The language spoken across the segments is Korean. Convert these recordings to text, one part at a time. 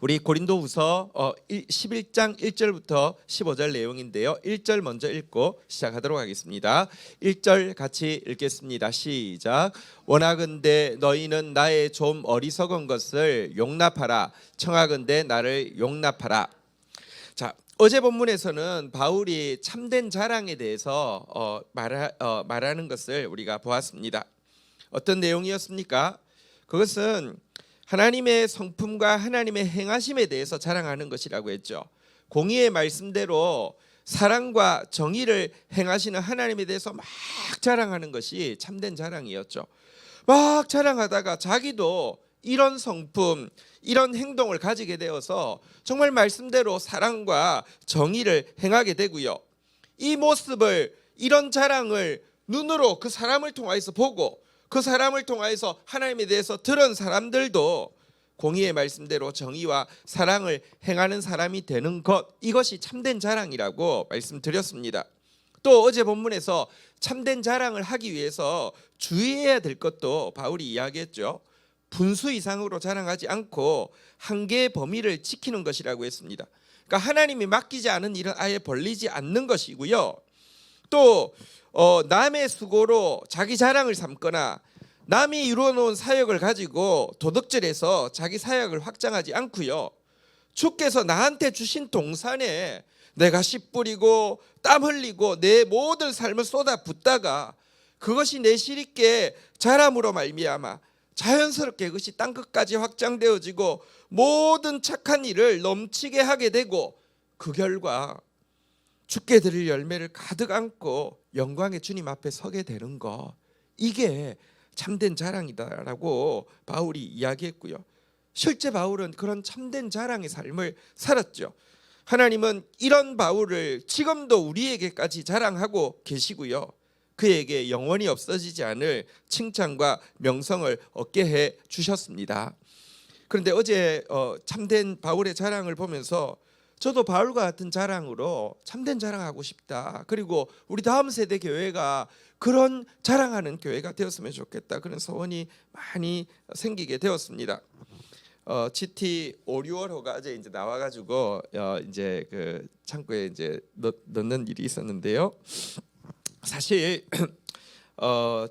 우리 고린도후서 11장 1절부터 15절 내용인데요. 1절 먼저 읽고 시작하도록 하겠습니다. 1절 같이 읽겠습니다. 시작. 원하건대 너희는 나의 좀 어리석은 것을 용납하라. 청하건대 나를 용납하라. 자, 어제 본문에서는 바울이 참된 자랑에 대해서 말하는 것을 우리가 보았습니다. 어떤 내용이었습니까? 그것은 하나님의 성품과 하나님의 행하심에 대해서 자랑하는 것이라고 했죠. 공의의 말씀대로 사랑과 정의를 행하시는 하나님에 대해서 막 자랑하는 것이 참된 자랑이었죠. 막 자랑하다가 자기도 이런 성품, 이런 행동을 가지게 되어서 정말 말씀대로 사랑과 정의를 행하게 되고요. 이 모습을, 이런 자랑을 눈으로 그 사람을 통하여서 보고 그 사람을 통하여서 하나님에 대해서 들은 사람들도 공의의 말씀대로 정의와 사랑을 행하는 사람이 되는 것, 이것이 참된 자랑이라고 말씀드렸습니다. 또 어제 본문에서 참된 자랑을 하기 위해서 주의해야 될 것도 바울이 이야기했죠. 분수 이상으로 자랑하지 않고 한계의 범위를 지키는 것이라고 했습니다. 그러니까 하나님이 맡기지 않은 일은 아예 벌리지 않는 것이고요. 또 남의 수고로 자기 자랑을 삼거나 남이 이루어놓은 사역을 가지고 도덕질해서 자기 사역을 확장하지 않고요. 주께서 나한테 주신 동산에 내가 씨 뿌리고 땀 흘리고 내 모든 삶을 쏟아붓다가 그것이 내실 있게 자람으로 말미암아 자연스럽게 그것이 땅끝까지 확장되어지고 모든 착한 일을 넘치게 하게 되고 그 결과 주께 드릴 열매를 가득 안고 영광의 주님 앞에 서게 되는 것, 이게 참된 자랑이다라고 바울이 이야기했고요. 실제 바울은 그런 참된 자랑의 삶을 살았죠. 하나님은 이런 바울을 지금도 우리에게까지 자랑하고 계시고요. 그에게 영원히 없어지지 않을 칭찬과 명성을 얻게 해 주셨습니다. 그런데 어제 참된 바울의 자랑을 보면서 저도 바울과 같은 자랑으로 참된 자랑하고 싶다. 그리고 우리 다음 세대 교회가 그런 자랑하는 교회가 되었으면 좋겠다. 그런 소원이 많이 생기게 되었습니다. GT 565호가 어제 이제 나와가지고 이제 그 창고에 이제 넣는 일이 있었는데요. 사실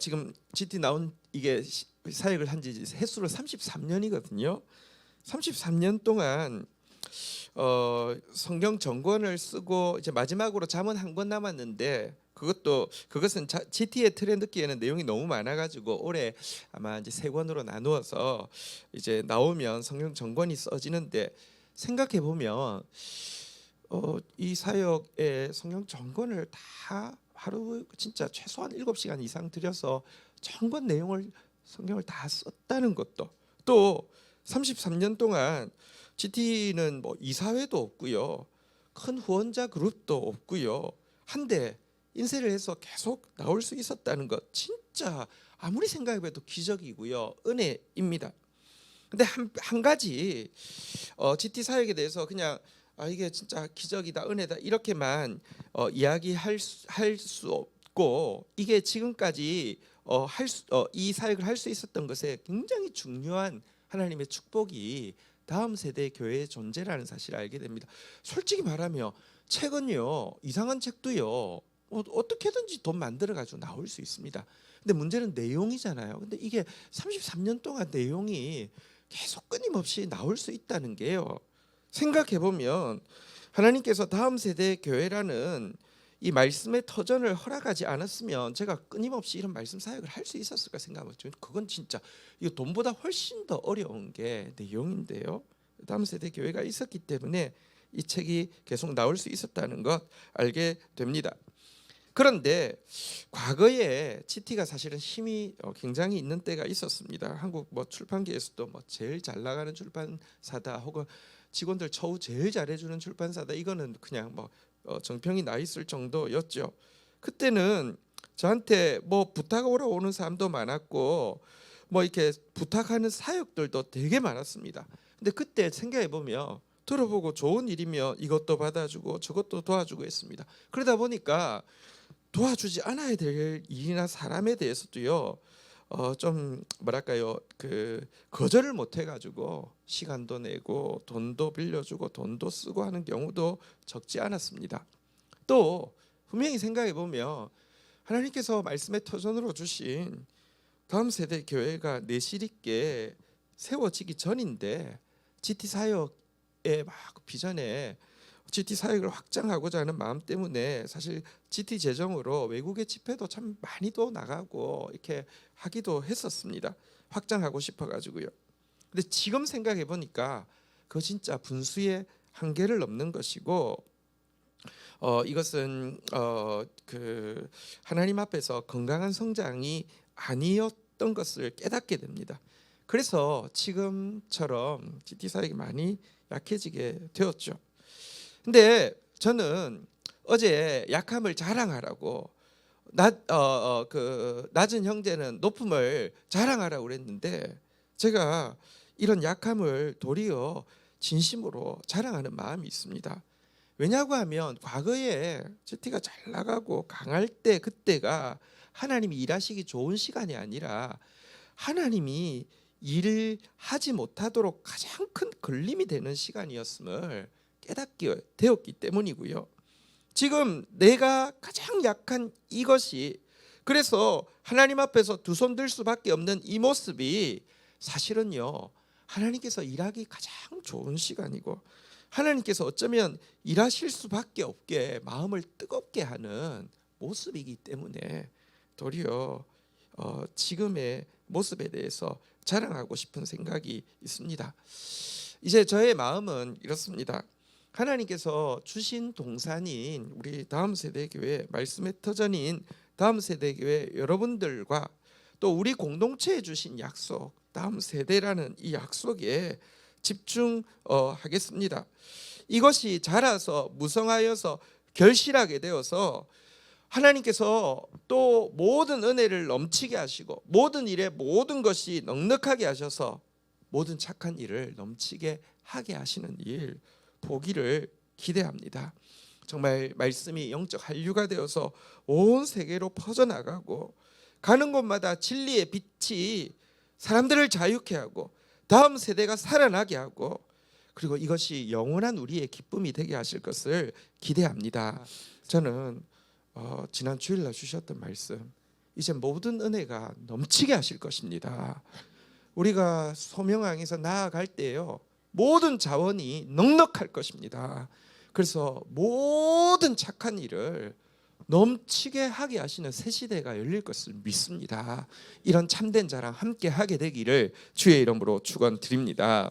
지금 GT 나온 이게 사역을 한 지 횟수로 33년이거든요. 33년 동안 성경 전권을 쓰고 이제 마지막으로 잠언 한 권 남았는데 그것은 GT의 틀에 넣기에는 내용이 너무 많아가지고 올해 아마 이제 3권으로 나누어서 이제 나오면 성경 전권이 써지는데, 생각해 보면 이 사역에 성경 전권을 다 하루 진짜 최소한 7시간 이상 들여서 전권 내용을 성경을 다 썼다는 것도, 또 33년 동안 GT는 뭐 이사회도 없고요, 큰 후원자 그룹도 없고요, 한데 인쇄를 해서 계속 나올 수 있었다는 것, 진짜 아무리 생각해봐도 기적이고요, 은혜입니다. 근데 한 가지 GT 사역에 대해서 그냥 이게 진짜 기적이다, 은혜다 이렇게만 이야기할 수 없고, 이게 지금까지 이 사역을 할 수 있었던 것에 굉장히 중요한 하나님의 축복이 다음 세대 교회의 존재라는 사실을 알게 됩니다. 솔직히 말하면 책은요, 이상한 책도요, 어떻게든지 돈 만들어 가지고 나올 수 있습니다. 근데 문제는 내용이잖아요. 근데 이게 33년 동안 내용이 계속 끊임없이 나올 수 있다는 게요, 생각해 보면 하나님께서 다음 세대 교회라는 이 말씀의 터전을 허락하지 않았으면 제가 끊임없이 이런 말씀 사역을 할 수 있었을까 생각하죠. 그건 진짜 이 돈보다 훨씬 더 어려운 게 내용인데요. 다음 세대 교회가 있었기 때문에 이 책이 계속 나올 수 있었다는 것 알게 됩니다. 그런데 과거에 GT가 사실은 힘이 굉장히 있는 때가 있었습니다. 한국 뭐 출판계에서도 뭐 제일 잘 나가는 출판사다, 혹은 직원들 처우 제일 잘해주는 출판사다, 이거는 그냥 뭐 정평이 나 있을 정도였죠. 그때는 저한테 뭐 부탁하러 오는 사람도 많았고 뭐 이렇게 부탁하는 사역들도 되게 많았습니다. 근데 그때 생각해 보면 들어보고 좋은 일이면 이것도 받아주고 저것도 도와주고 했습니다. 그러다 보니까 도와주지 않아야 될 일이나 사람에 대해서도요, 좀 뭐랄까요, 그 거절을 못 해가지고 시간도 내고 돈도 빌려주고 돈도 쓰고 하는 경우도 적지 않았습니다. 또 분명히 생각해 보면 하나님께서 말씀의 터전으로 주신 다음 세대 교회가 내실 있게 세워지기 전인데 GT 사역의 막 비전에 GT 사역을 확장하고자 하는 마음 때문에 사실 GT 재정으로 외국의 집회도 참 많이도 나가고 이렇게 하기도 했었습니다. 확장하고 싶어 가지고요. 근데 지금 생각해 보니까 그거 진짜 분수의 한계를 넘는 것이고 이것은 그 하나님 앞에서 건강한 성장이 아니었던 것을 깨닫게 됩니다. 그래서 지금처럼 GT 사역이 많이 약해지게 되었죠. 근데 저는 어제 약함을 자랑하라고 낮은 형제는 높음을 자랑하라고 그랬는데 제가 이런 약함을 도리어 진심으로 자랑하는 마음이 있습니다. 왜냐고 하면 과거에 GT가 잘 나가고 강할 때 그때가 하나님이 일하시기 좋은 시간이 아니라 하나님이 일을 하지 못하도록 가장 큰 걸림이 되는 시간이었음을 깨닫게 되었기 때문이고요. 지금 내가 가장 약한 이것이, 그래서 하나님 앞에서 두 손 들 수밖에 없는 이 모습이 사실은요, 하나님께서 일하기 가장 좋은 시간이고 하나님께서 어쩌면 일하실 수밖에 없게 마음을 뜨겁게 하는 모습이기 때문에 도리어 지금의 모습에 대해서 자랑하고 싶은 생각이 있습니다. 이제 저의 마음은 이렇습니다. 하나님께서 주신 동산인 우리 다음 세대 교회, 말씀의 터전인 다음 세대 교회 여러분들과 또 우리 공동체에 주신 약속, 다음 세대라는 이 약속에 집중하겠습니다. 이것이 자라서 무성하여서 결실하게 되어서 하나님께서 또 모든 은혜를 넘치게 하시고 모든 일에 모든 것이 넉넉하게 하셔서 모든 착한 일을 넘치게 하게 하시는 일 보기를 기대합니다. 정말 말씀이 영적 한류가 되어서 온 세계로 퍼져나가고 가는 곳마다 진리의 빛이 사람들을 자유케 하고 다음 세대가 살아나게 하고 그리고 이것이 영원한 우리의 기쁨이 되게 하실 것을 기대합니다. 저는 지난 주일날 주셨던 말씀, 이제 모든 은혜가 넘치게 하실 것입니다. 우리가 소명항에서 나아갈 때요, 모든 자원이 넉넉할 것입니다. 그래서 모든 착한 일을 넘치게 하게 하시는 새 시대가 열릴 것을 믿습니다. 이런 참된 자랑 함께 하게 되기를 주의 이름으로 축원드립니다.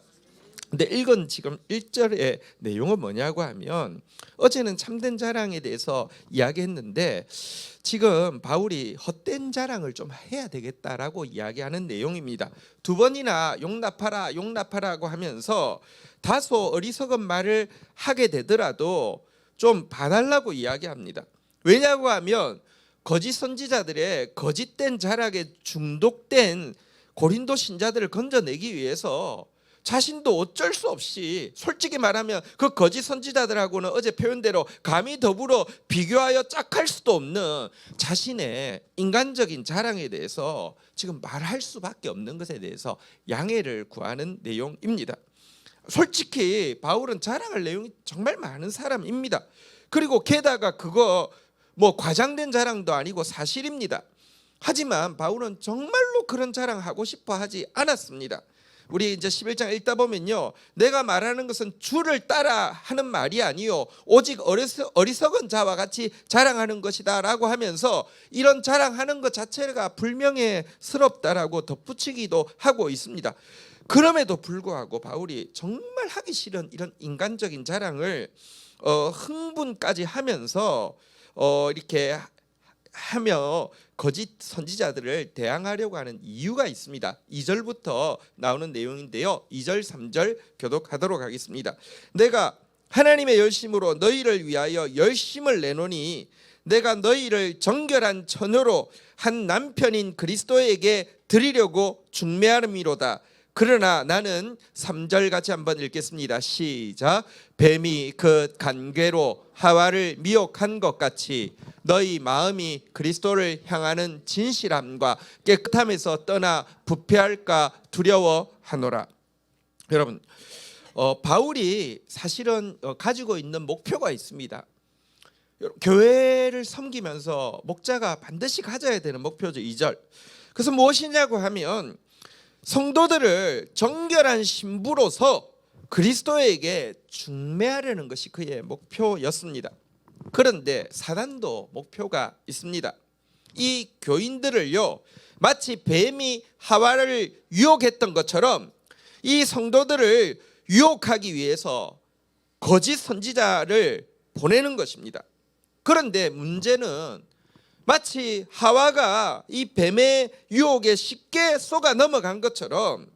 근데 읽은 지금 1절의 내용은 뭐냐고 하면 어제는 참된 자랑에 대해서 이야기했는데 지금 바울이 헛된 자랑을 좀 해야 되겠다라고 이야기하는 내용입니다. 두 번이나 용납하라 용납하라고 하면서 다소 어리석은 말을 하게 되더라도 좀 봐달라고 이야기합니다. 왜냐고 하면 거짓 선지자들의 거짓된 자랑에 중독된 고린도 신자들을 건져내기 위해서 자신도 어쩔 수 없이 솔직히 말하면 그 거짓 선지자들하고는 어제 표현대로 감히 더불어 비교하여 짝할 수도 없는 자신의 인간적인 자랑에 대해서 지금 말할 수밖에 없는 것에 대해서 양해를 구하는 내용입니다. 솔직히 바울은 자랑할 내용이 정말 많은 사람입니다. 그리고 게다가 그거 뭐 과장된 자랑도 아니고 사실입니다. 하지만 바울은 정말로 그런 자랑하고 싶어 하지 않았습니다. 우리 이제 11장 읽다 보면요, 내가 말하는 것은 주를 따라 하는 말이 아니요 오직 어리석은 자와 같이 자랑하는 것이다 라고 하면서 이런 자랑하는 것 자체가 불명예스럽다라고 덧붙이기도 하고 있습니다. 그럼에도 불구하고 바울이 정말 하기 싫은 이런 인간적인 자랑을 흥분까지 하면서 이렇게 하며 거짓 선지자들을 대항하려고 하는 이유가 있습니다. 2절부터 나오는 내용인데요, 2절 3절 교독하도록 하겠습니다. 내가 하나님의 열심으로 너희를 위하여 열심을 내노니 내가 너희를 정결한 처녀로 한 남편인 그리스도에게 드리려고 중매하름이로다. 그러나 나는 3절 같이 한번 읽겠습니다. 시작. 뱀이 그 간괴로 하와를 미혹한 것 같이 너희 마음이 그리스도를 향하는 진실함과 깨끗함에서 떠나 부패할까 두려워하노라. 여러분, 바울이 사실은 가지고 있는 목표가 있습니다. 교회를 섬기면서 목자가 반드시 가져야 되는 목표죠. 2절. 그래서 무엇이냐고 하면 성도들을 정결한 신부로서 그리스도에게 중매하려는 것이 그의 목표였습니다. 그런데 사단도 목표가 있습니다. 이 교인들을요, 마치 뱀이 하와를 유혹했던 것처럼 이 성도들을 유혹하기 위해서 거짓 선지자를 보내는 것입니다. 그런데 문제는 마치 하와가 이 뱀의 유혹에 쉽게 속아 넘어간 것처럼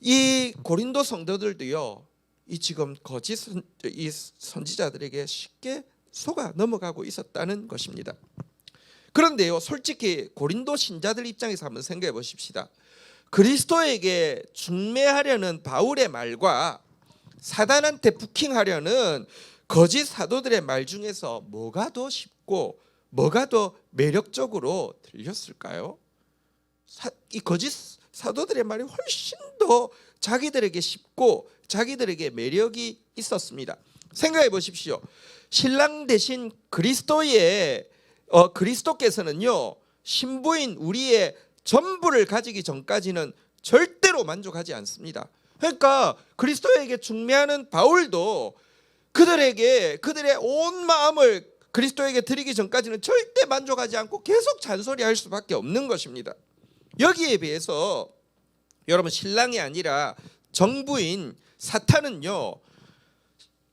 이 고린도 성도들도요, 이 지금 거짓 이 선지자들에게 쉽게 속아 넘어가고 있었다는 것입니다. 그런데요, 솔직히 고린도 신자들 입장에서 한번 생각해 보십시다. 그리스도에게 중매하려는 바울의 말과 사단한테 부킹하려는 거짓 사도들의 말 중에서 뭐가 더 쉽고 뭐가 더 매력적으로 들렸을까요? 이 거짓 사도들의 말이 훨씬 더 자기들에게 쉽고 자기들에게 매력이 있었습니다. 생각해 보십시오. 신랑 대신 그리스도께서는요, 신부인 우리의 전부를 가지기 전까지는 절대로 만족하지 않습니다. 그러니까 그리스도에게 중매하는 바울도 그들의 온 마음을 그리스도에게 드리기 전까지는 절대 만족하지 않고 계속 잔소리할 수밖에 없는 것입니다. 여기에 비해서 여러분, 신랑이 아니라 정부인 사탄은요,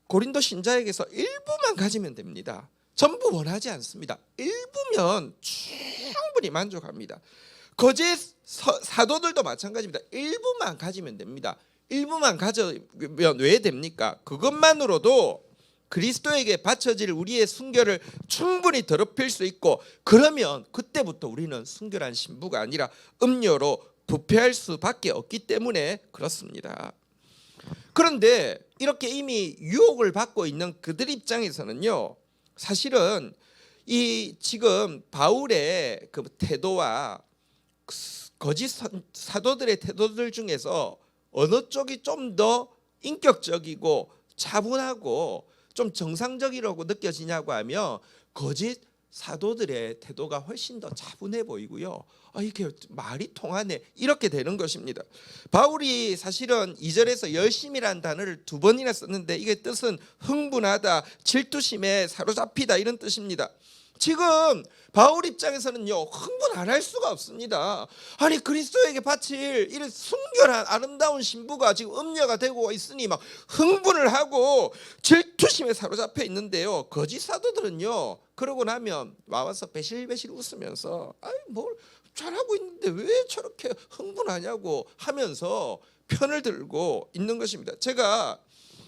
고린도 신자에게서 일부만 가지면 됩니다. 전부 원하지 않습니다. 일부면 충분히 만족합니다. 거짓 사도들도 마찬가지입니다. 일부만 가지면 됩니다. 일부만 가져면 왜 됩니까? 그것만으로도 그리스도에게 바쳐질 우리의 순결을 충분히 더럽힐 수 있고, 그러면 그때부터 우리는 순결한 신부가 아니라 음녀로 부패할 수밖에 없기 때문에 그렇습니다. 그런데 이렇게 이미 유혹을 받고 있는 그들 입장에서는요, 사실은 이 지금 바울의 그 태도와 거짓 사도들의 태도들 중에서 어느 쪽이 좀 더 인격적이고 차분하고 좀 정상적이라고 느껴지냐고 하면 거짓 사도들의 태도가 훨씬 더 차분해 보이고요. 이렇게 말이 통하네, 이렇게 되는 것입니다. 바울이 사실은 2절에서 열심이라는 단어를 2번이나 썼는데 이게 뜻은 흥분하다, 질투심에 사로잡히다 이런 뜻입니다. 지금 바울 입장에서는요, 흥분 안 할 수가 없습니다. 아니, 그리스도에게 바칠 이런 순결한 아름다운 신부가 지금 음녀가 되고 있으니 막 흥분을 하고 질투심에 사로잡혀 있는데요, 거짓 사도들은요, 그러고 나면 와서 배실배실 웃으면서 뭘 잘하고 있는데 왜 저렇게 흥분하냐고 하면서 편을 들고 있는 것입니다. 제가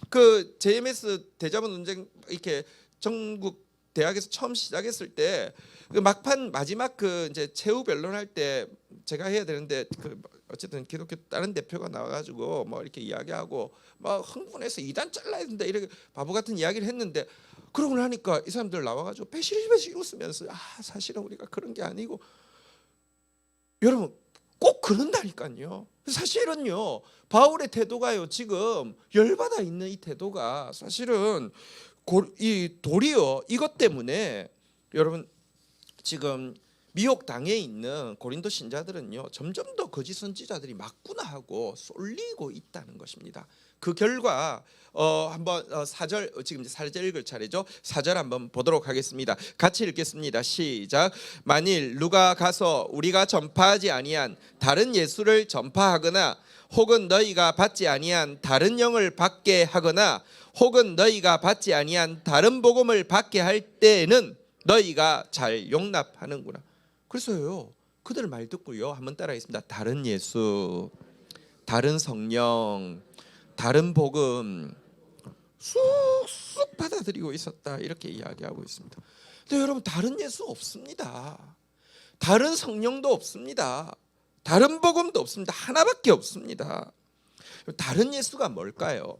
그 JMS 대자본 논쟁 이렇게 전국 대학에서 처음 시작했을 때 그 막판 마지막 그 이제 최후 변론할 때 제가 해야 되는데 그 어쨌든 기독교 다른 대표가 나와가지고 뭐 이렇게 이야기하고 막 흥분해서 이단 잘라야 된다 이렇게 바보 같은 이야기를 했는데, 그러고 나니까 이 사람들 나와가지고 배실배실 웃으면서 사실은 우리가 그런 게 아니고, 여러분 꼭 그런다니까요. 사실은요, 바울의 태도가요, 지금 열받아 있는 이 태도가 사실은 이 도리어 이것 때문에 여러분 지금 미혹 당해 있는 고린도 신자들은요, 점점 더 거짓 선지자들이 맞구나 하고 쏠리고 있다는 것입니다. 그 결과 한번 4절, 지금 4절 읽을 차례죠. 4절 한번 보도록 하겠습니다. 같이 읽겠습니다. 시작. 만일 누가 가서 우리가 전파하지 아니한 다른 예수를 전파하거나 혹은 너희가 받지 아니한 다른 영을 받게 하거나 혹은 너희가 받지 아니한 다른 복음을 받게 할 때에는 너희가 잘 용납하는구나. 그래서요, 그들 말 듣고요, 한번 따라하겠습니다. 다른 예수, 다른 성령, 다른 복음 쑥쑥 받아들이고 있었다, 이렇게 이야기하고 있습니다. 근데 여러분, 다른 예수 없습니다. 다른 성령도 없습니다. 다른 복음도 없습니다. 하나밖에 없습니다. 다른 예수가 뭘까요?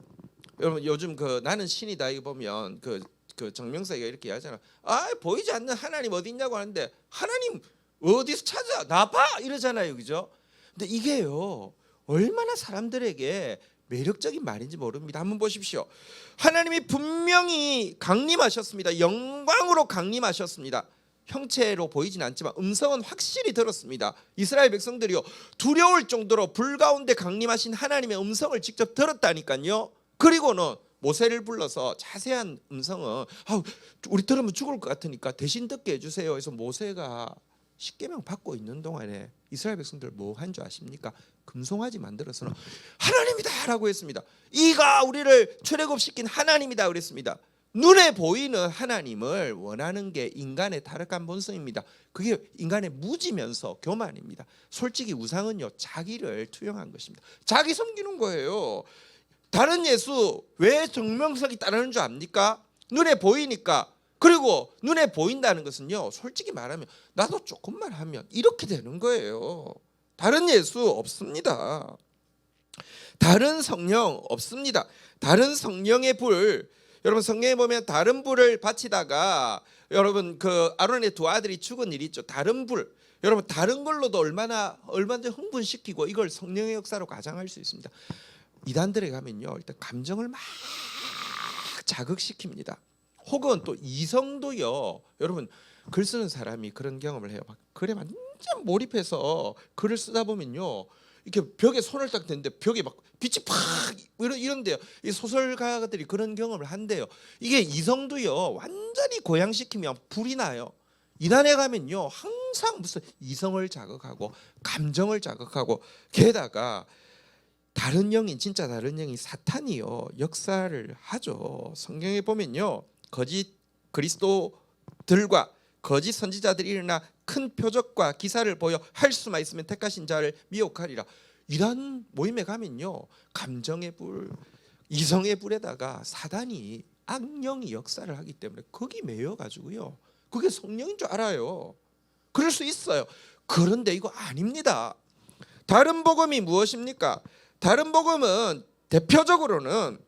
여러분 요즘 그 나는 신이다 이거 보면 그 정명석이가 이렇게 하잖아. 아 보이지 않는 하나님 어디 있냐고 하는데 하나님 어디서 찾아 나봐 이러잖아요, 그죠? 근데 이게요 얼마나 사람들에게 매력적인 말인지 모릅니다. 한번 보십시오. 하나님이 분명히 강림하셨습니다. 영광으로 강림하셨습니다. 형체로 보이진 않지만 음성은 확실히 들었습니다. 이스라엘 백성들이요 두려울 정도로 불 가운데 강림하신 하나님의 음성을 직접 들었다니까요. 그리고는 모세를 불러서 자세한 음성은 우리 들으면 죽을 것 같으니까 대신 듣게 해주세요. 그래서 모세가 십계명 받고 있는 동안에 이스라엘 백성들 뭐 한 줄 아십니까? 금송아지 만들어서는 하나님이다라고 했습니다. 이가 우리를 출애굽시킨 하나님이다 그랬습니다. 눈에 보이는 하나님을 원하는 게 인간의 타락한 본성입니다. 그게 인간의 무지면서 교만입니다. 솔직히 우상은요 자기를 투영한 것입니다. 자기 섬기는 거예요. 다른 예수 왜 정명석이 따르는 줄 압니까? 눈에 보이니까. 그리고 눈에 보인다는 것은요 솔직히 말하면 나도 조금만 하면 이렇게 되는 거예요. 다른 예수 없습니다. 다른 성령 없습니다. 다른 성령의 불, 여러분 성경에 보면 다른 불을 바치다가 여러분 그 아론의 두 아들이 죽은 일이 있죠. 다른 불, 여러분 다른 걸로도 얼마든지 흥분시키고 이걸 성령의 역사로 가장할 수 있습니다. 이단들에 가면요 일단 감정을 막 자극시킵니다. 혹은 또 이성도요. 여러분 글 쓰는 사람이 그런 경험을 해요. 막 글에 완전 몰입해서 글을 쓰다 보면요 이렇게 벽에 손을 딱 대는데 벽에 막 빛이 팍 이런데요. 이 소설가들이 그런 경험을 한대요. 이게 이성도요 완전히 고양시키면 불이 나요. 이단에 가면요 항상 무슨 이성을 자극하고 감정을 자극하고 게다가 다른 영인 진짜 다른 영인 사탄이요 역사를 하죠. 성경에 보면요 거짓 그리스도들과 거짓 선지자들이 일어나 큰 표적과 기사를 보여 할 수만 있으면 택하신 자를 미혹하리라. 이런 모임에 가면요 감정의 불, 이성의 불에다가 사단이 악령이 역사를 하기 때문에 거기 매여 가지고요 그게 성령인 줄 알아요. 그럴 수 있어요. 그런데 이거 아닙니다. 다른 복음이 무엇입니까? 다른 복음은 대표적으로는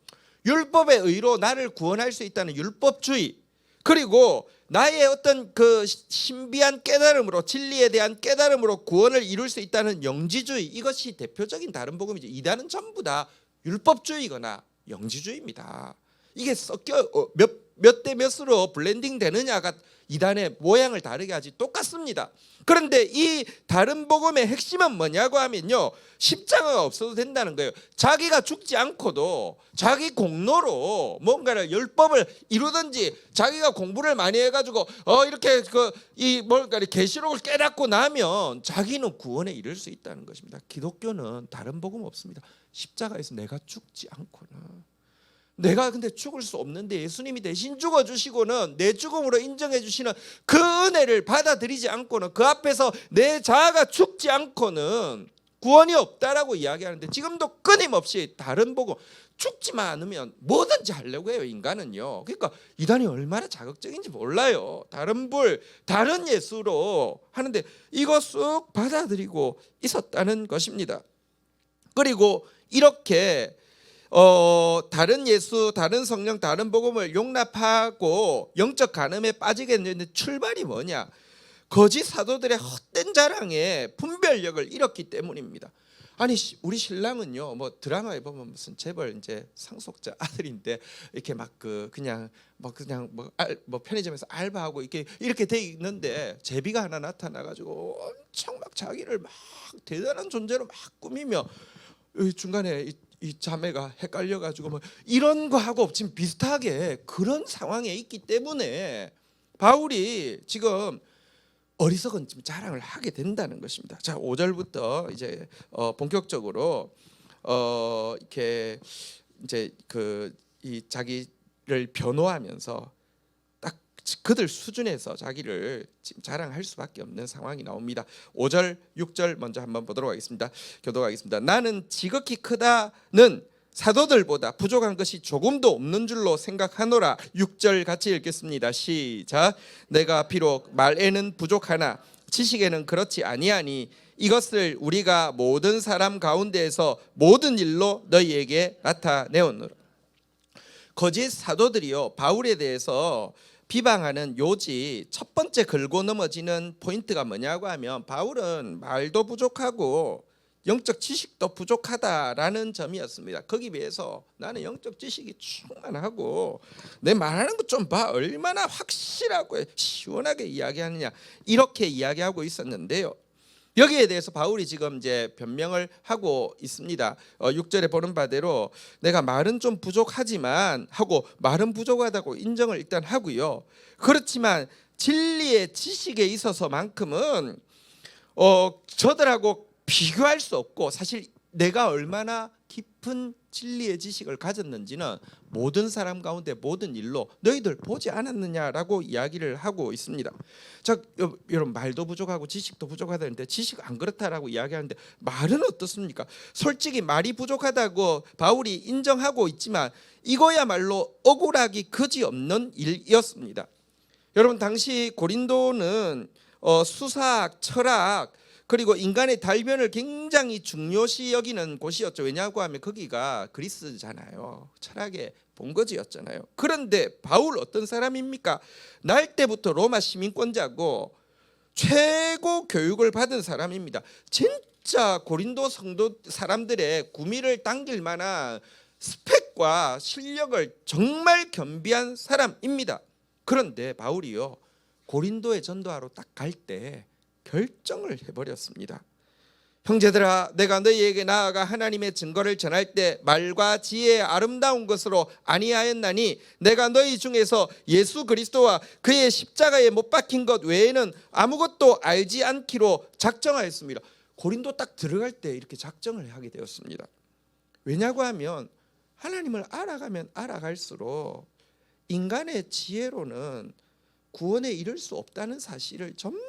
율법의 의로 나를 구원할 수 있다는 율법주의, 그리고 나의 어떤 그 신비한 깨달음으로 진리에 대한 깨달음으로 구원을 이룰 수 있다는 영지주의, 이것이 대표적인 다른 복음이죠. 이단은 전부 다 율법주의거나 영지주의입니다. 이게 섞여 몇 대 몇으로 블렌딩 되느냐가 이단의 모양을 다르게 하지 똑같습니다. 그런데 이 다른 복음의 핵심은 뭐냐고 하면요 십자가가 없어도 된다는 거예요. 자기가 죽지 않고도 자기 공로로 뭔가를 율법을 이루든지 자기가 공부를 많이 해가지고 이렇게 계시록을 깨닫고 나면 자기는 구원에 이를 수 있다는 것입니다. 기독교는 다른 복음 없습니다. 십자가에서 내가 죽지 않고는, 내가 근데 죽을 수 없는데 예수님이 대신 죽어주시고는 내 죽음으로 인정해 주시는 그 은혜를 받아들이지 않고는, 그 앞에서 내 자아가 죽지 않고는 구원이 없다라고 이야기하는데, 지금도 끊임없이 다른 복음, 죽지만 않으면 뭐든지 하려고 해요 인간은요. 그러니까 이단이 얼마나 자극적인지 몰라요. 다른 불, 다른 예수로 하는데 이거 쑥 받아들이고 있었다는 것입니다. 그리고 이렇게 다른 예수, 다른 성령, 다른 복음을 용납하고 영적 간음에 빠지게 되는 출발이 뭐냐? 거짓 사도들의 헛된 자랑에 분별력을 잃었기 때문입니다. 아니 우리 신랑은요 뭐 드라마에 보면 무슨 재벌 이제 상속자 아들인데 이렇게 막 그냥 편의점에서 알바하고 이렇게 돼 있는데 제비가 하나 나타나가지고 엄청 막 자기를 막 대단한 존재로 막 꾸미며 중간에 이 자매가 헷갈려가지고 뭐 이런 거하고 지금 비슷하게 그런 상황에 있기 때문에 바울이 지금 어리석은 지금 자랑을 하게 된다는 것입니다. 자, 5절부터 이제 본격적으로 이렇게 이제 이 자기를 변호하면서 딱 그들 수준에서 자기를 지금 자랑할 수밖에 없는 상황이 나옵니다. 5절, 6절 먼저 한번 보도록 하겠습니다. 교독하겠습니다. 나는 지극히 크다는 사도들보다 부족한 것이 조금도 없는 줄로 생각하노라. 6절 같이 읽겠습니다. 시작. 내가 비록 말에는 부족하나 지식에는 그렇지 아니하니 이것을 우리가 모든 사람 가운데에서 모든 일로 너희에게 나타내오노라. 거짓 사도들이요 바울에 대해서 비방하는 요지 첫 번째 긁고 넘어지는 포인트가 뭐냐고 하면 바울은 말도 부족하고 영적 지식도 부족하다라는 점이었습니다. 거기 비해서 나는 영적 지식이 충만하고 내 말하는 것 좀 봐, 얼마나 확실하고 시원하게 이야기하느냐, 이렇게 이야기하고 있었는데요. 여기에 대해서 바울이 지금 이제 변명을 하고 있습니다. 6절에 보는 바대로 내가 말은 좀 부족하지만 하고 말은 부족하다고 인정을 일단 하고요. 그렇지만 진리의 지식에 있어서만큼은 저들하고 비교할 수 없고, 사실 내가 얼마나 깊은 진리의 지식을 가졌는지는 모든 사람 가운데 모든 일로 너희들 보지 않았느냐라고 이야기를 하고 있습니다. 자, 여러분 말도 부족하고 지식도 부족하다는데 지식 안 그렇다라고 이야기하는데 말은 어떻습니까? 솔직히 말이 부족하다고 바울이 인정하고 있지만 이거야말로 억울하기 그지없는 일이었습니다. 여러분 당시 고린도는 수사학, 철학 그리고 인간의 달변을 굉장히 중요시 여기는 곳이었죠. 왜냐고 하면 거기가 그리스잖아요. 철학의 본거지였잖아요. 그런데 바울 어떤 사람입니까? 날 때부터 로마 시민권자고 최고 교육을 받은 사람입니다. 진짜 고린도 성도 사람들의 구미를 당길 만한 스펙과 실력을 정말 겸비한 사람입니다. 그런데 바울이요 고린도에 전도하러 딱 갈 때 결정을 해버렸습니다. 형제들아, 내가 너희에게 나아가 하나님의 증거를 전할 때 말과 지혜의 아름다운 것으로 아니하였나니 내가 너희 중에서 예수 그리스도와 그의 십자가에 못 박힌 것 외에는 아무것도 알지 않기로 작정하였습니다. 고린도 딱 들어갈 때 이렇게 작정을 하게 되었습니다. 왜냐고 하면 하나님을 알아가면 알아갈수록 인간의 지혜로는 구원에 이를 수 없다는 사실을 점점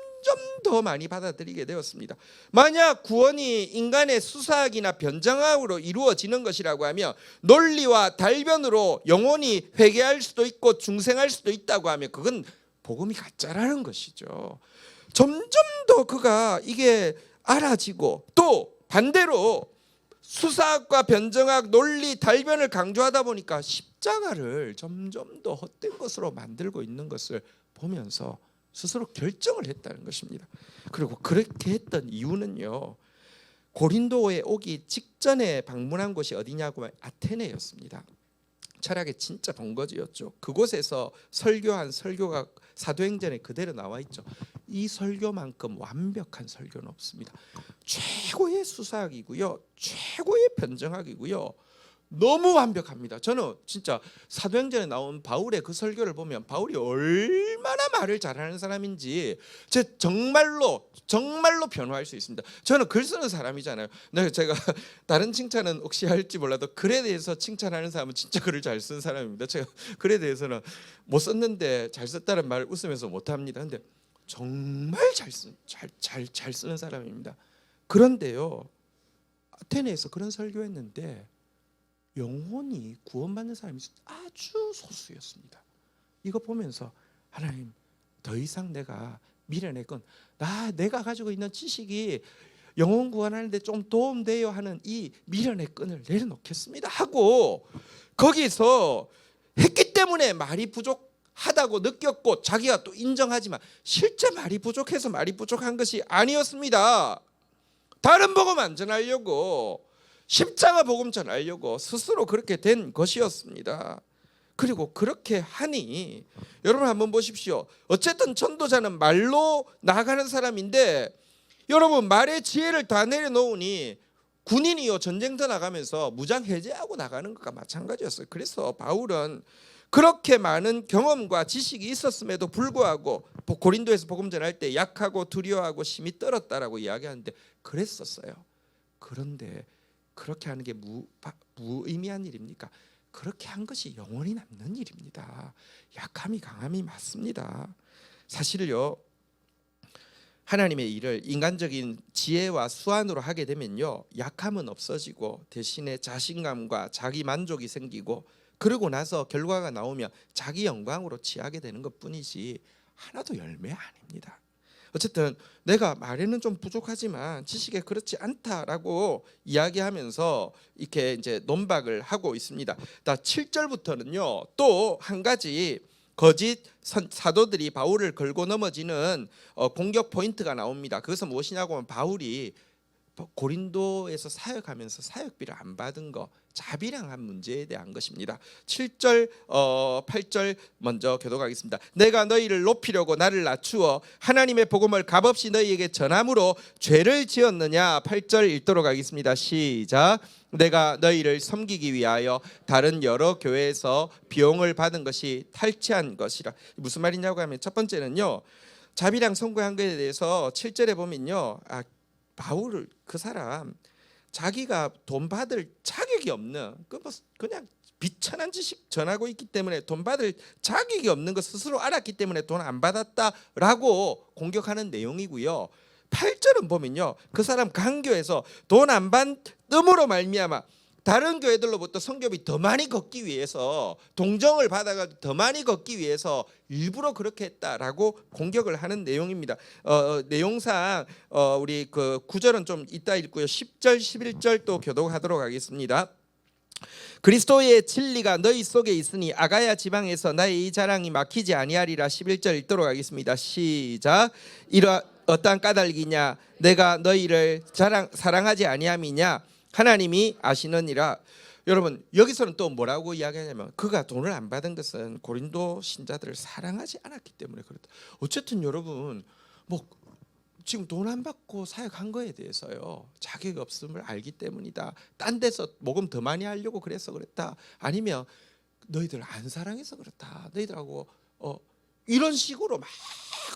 더 많이 받아들이게 되었습니다. 만약 구원이 인간의 수사학이나 변정학으로 이루어지는 것이라고 하면 논리와 달변으로 영원히 회개할 수도 있고 중생할 수도 있다고 하면 그건 복음이 가짜라는 것이죠. 점점 더 그가 이게 알아지고, 또 반대로 수사학과 변정학, 논리, 달변을 강조하다 보니까 십자가를 점점 더 헛된 것으로 만들고 있는 것을 보면서 스스로 결정을 했다는 것입니다. 그리고 그렇게 했던 이유는요, 고린도에 오기 직전에 방문한 곳이 어디냐고 하면 아테네였습니다. 철학의 진짜 본거지였죠. 그곳에서 설교한 설교가 사도행전에 그대로 나와 있죠. 이 설교만큼 완벽한 설교는 없습니다. 최고의 수사학이고요, 최고의 변정학이고요, 너무 완벽합니다. 저는 진짜 사도행전에 나온 바울의 그 설교를 보면 바울이 얼마나 말을 잘하는 사람인지 정말로 변호할 수 있습니다. 저는 글 쓰는 사람이잖아요. 제가 다른 칭찬은 혹시 할지 몰라도 글에 대해서 칭찬하는 사람은 진짜 글을 잘 쓰는 사람입니다. 제가 글에 대해서는 못 썼는데 잘 썼다는 말을 웃으면서 못합니다. 근데 정말 잘 쓰는 사람입니다. 그런데요, 아테네에서 그런 설교했는데 영혼이 구원받는 사람이 아주 소수였습니다. 이거 보면서 하나님, 더 이상 내가 미련의 건 내가 가지고 있는 지식이 영혼 구원하는데 좀 도움돼요 하는 이 미련의 끈을 내려놓겠습니다 하고 거기서 했기 때문에 말이 부족하다고 느꼈고 자기가 또 인정하지만 실제 말이 부족해서 말이 부족한 것이 아니었습니다. 다른 복음 안 전하려고, 십자가 복음 전하려고 스스로 그렇게 된 것이었습니다. 그리고 그렇게 하니 여러분 한번 보십시오. 어쨌든 전도자는 말로 나가는 사람인데 여러분 말의 지혜를 다 내려놓으니 군인이요 전쟁터 나가면서 무장 해제하고 나가는 것과 마찬가지였어요. 그래서 바울은 그렇게 많은 경험과 지식이 있었음에도 불구하고 고린도에서 복음 전할 때 약하고 두려워하고 심히 떨었다라고 이야기하는데 그랬었어요. 그런데 그렇게 하는 게 무의미한 일입니까? 그렇게 한 것이 영원히 남는 일입니다. 약함이 강함이 맞습니다. 사실요, 하나님의 일을 인간적인 지혜와 수완으로 하게 되면요, 약함은 없어지고 대신에 자신감과 자기 만족이 생기고, 그러고 나서 결과가 나오면 자기 영광으로 취하게 되는 것뿐이지 하나도 열매 아닙니다. 어쨌든 내가 말에는 좀 부족하지만 지식에 그렇지 않다라고 이야기하면서 이렇게 이제 논박을 하고 있습니다. 7절부터는요 또 한 가지 거짓 사도들이 바울을 걸고 넘어지는 공격 포인트가 나옵니다. 그것은 무엇이냐고 하면 바울이 고린도에서 사역하면서 사역비를 안 받은 거, 자비량한 문제에 대한 것입니다. 7절 8절 먼저 교독하겠습니다. 내가 너희를 높이려고 나를 낮추어 하나님의 복음을 값없이 너희에게 전함으로 죄를 지었느냐. 8절 읽도록 하겠습니다. 시작. 내가 너희를 섬기기 위하여 다른 여러 교회에서 비용을 받은 것이 탈취한 것이라. 무슨 말이냐고 하면 첫 번째는요, 자비량 선고한 것에 대해서 7절에 보면요, 바울을 그 사람 자기가 돈 받을 자격이 없는 그냥 비천한 지식 전하고 있기 때문에 돈 받을 자격이 없는 거 스스로 알았기 때문에 돈 안 받았다라고 공격하는 내용이고요. 8절은 보면요, 그 사람 강교에서 돈 안 받음으로 말미암아 다른 교회들로부터 선교비 더 많이 걷기 위해서, 동정을 받아가 더 많이 걷기 위해서 일부러 그렇게 했다라고 공격을 하는 내용입니다. 내용상 우리 그 9절은 좀 이따 읽고요. 10절 11절 또 교독하도록 하겠습니다. 그리스도의 진리가 너희 속에 있으니 아가야 지방에서 나의 이 자랑이 막히지 아니하리라. 11절 읽도록 하겠습니다. 시작. 이러 어떠한 까닭이냐, 내가 너희를 사랑하지 아니함이냐, 하나님이 아시느니라. 여러분 여기서는 또 뭐라고 이야기하냐면 그가 돈을 안 받은 것은 고린도 신자들을 사랑하지 않았기 때문에 그렇다. 어쨌든 여러분 뭐 지금 돈 안 받고 사역한 거에 대해서요 자격 없음을 알기 때문이다. 딴 데서 모금 더 많이 하려고 그래서 그랬다. 아니면 너희들 안 사랑해서 그렇다. 너희들하고 이런 식으로 막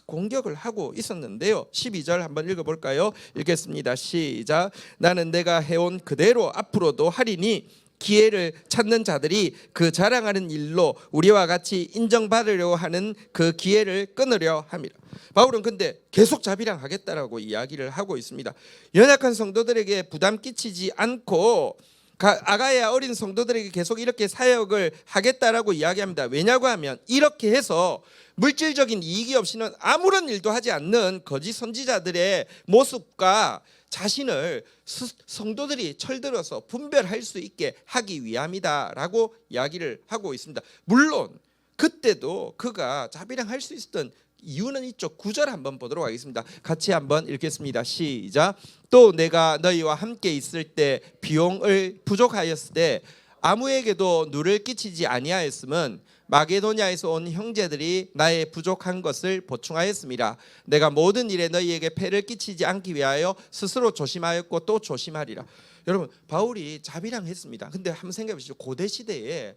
공격을 하고 있었는데요. 12절 한번 읽어볼까요? 읽겠습니다. 시작. 나는 내가 해온 그대로 앞으로도 하리니 기회를 찾는 자들이 그 자랑하는 일로 우리와 같이 인정받으려고 하는 그 기회를 끊으려 함이라. 바울은 근데 계속 자비랑 하겠다라고 이야기를 하고 있습니다. 연약한 성도들에게 부담 끼치지 않고 아가야 어린 성도들에게 계속 이렇게 사역을 하겠다라고 이야기합니다. 왜냐고 하면 이렇게 해서 물질적인 이익이 없이는 아무런 일도 하지 않는 거짓 선지자들의 모습과 자신을 성도들이 철들어서 분별할 수 있게 하기 위함이다라고 이야기를 하고 있습니다. 물론 그때도 그가 자비랑 할 수 있었던 이유는 이쪽 9절 한번 보도록 하겠습니다. 같이 한번 읽겠습니다. 시작. 또 내가 너희와 함께 있을 때 비용을 부족하였을 때 아무에게도 누를 끼치지 아니하였음은 마게도냐에서 온 형제들이 나의 부족한 것을 보충하였음이라. 내가 모든 일에 너희에게 폐를 끼치지 않기 위하여 스스로 조심하였고 또 조심하리라. 여러분 바울이 자비랑 했습니다. 근데 한번 생각해 보시죠. 고대 시대에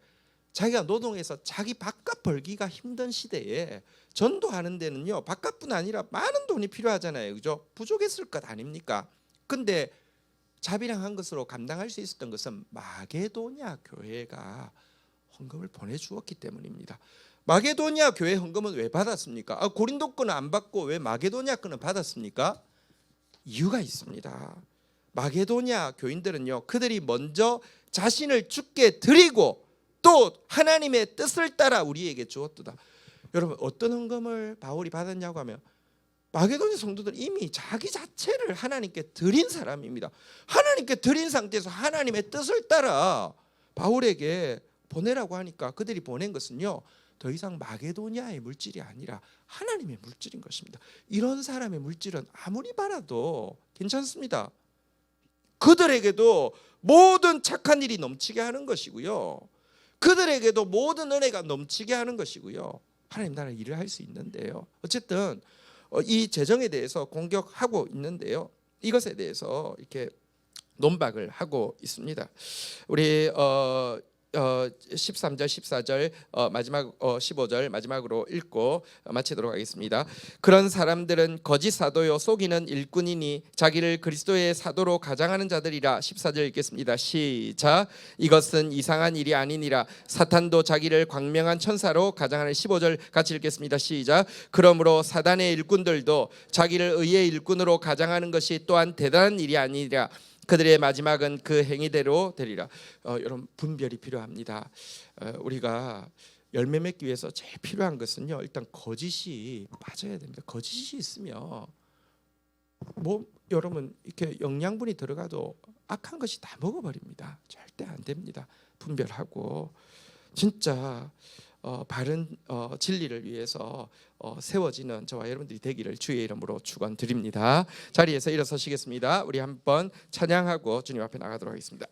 자기가 노동해서 자기 밥값 벌기가 힘든 시대에 전도하는 데는요 밥값뿐 아니라 많은 돈이 필요하잖아요. 그죠? 부족했을 것 아닙니까? 근데 자비랑 한 것으로 감당할 수 있었던 것은 마게도냐 교회가 헌금을 보내주었기 때문입니다. 마게도냐 교회 헌금은 왜 받았습니까? 고린도 거는 안 받고 왜 마게도냐 거는 받았습니까? 이유가 있습니다. 마게도냐 교인들은요 그들이 먼저 자신을 주께 드리고 또 하나님의 뜻을 따라 우리에게 주었도다. 여러분 어떤 헌금을 바울이 받았냐고 하면 마게도냐 성도들 이미 자기 자체를 하나님께 드린 사람입니다. 하나님께 드린 상태에서 하나님의 뜻을 따라 바울에게 보내라고 하니까 그들이 보낸 것은요 더 이상 마게도냐의 물질이 아니라 하나님의 물질인 것입니다. 이런 사람의 물질은 아무리 받아도 괜찮습니다. 그들에게도 모든 착한 일이 넘치게 하는 것이고요, 그들에게도 모든 은혜가 넘치게 하는 것이고요, 하나님 나라 일을 할 수 있는데요. 어쨌든 이 재정에 대해서 공격하고 있는데요, 이것에 대해서 이렇게 논박을 하고 있습니다. 우리 13절 14절 마지막 15절 마지막으로 읽고 마치도록 하겠습니다. 그런 사람들은 거짓 사도요 속이는 일꾼이니 자기를 그리스도의 사도로 가장하는 자들이라. 14절 읽겠습니다. 시작. 이것은 이상한 일이 아니니라. 사탄도 자기를 광명한 천사로 가장하는. 15절 같이 읽겠습니다. 시작. 그러므로 사단의 일꾼들도 자기를 의의 일꾼으로 가장하는 것이 또한 대단한 일이 아니니라. 그들의 마지막은 그 행위대로 되리라. 여러분 분별이 필요합니다. 우리가 열매 맺기 위해서 제일 필요한 것은요, 일단 거짓이 빠져야 됩니다. 거짓이 있으면 뭐 여러분 이렇게 영양분이 들어가도 악한 것이 다 먹어버립니다. 절대 안 됩니다. 분별하고 진짜 바른 진리를 위해서 세워지는 저와 여러분들이 되기를 주의 이름으로 축원드립니다. 자리에서 일어서시겠습니다. 우리 한번 찬양하고 주님 앞에 나가도록 하겠습니다.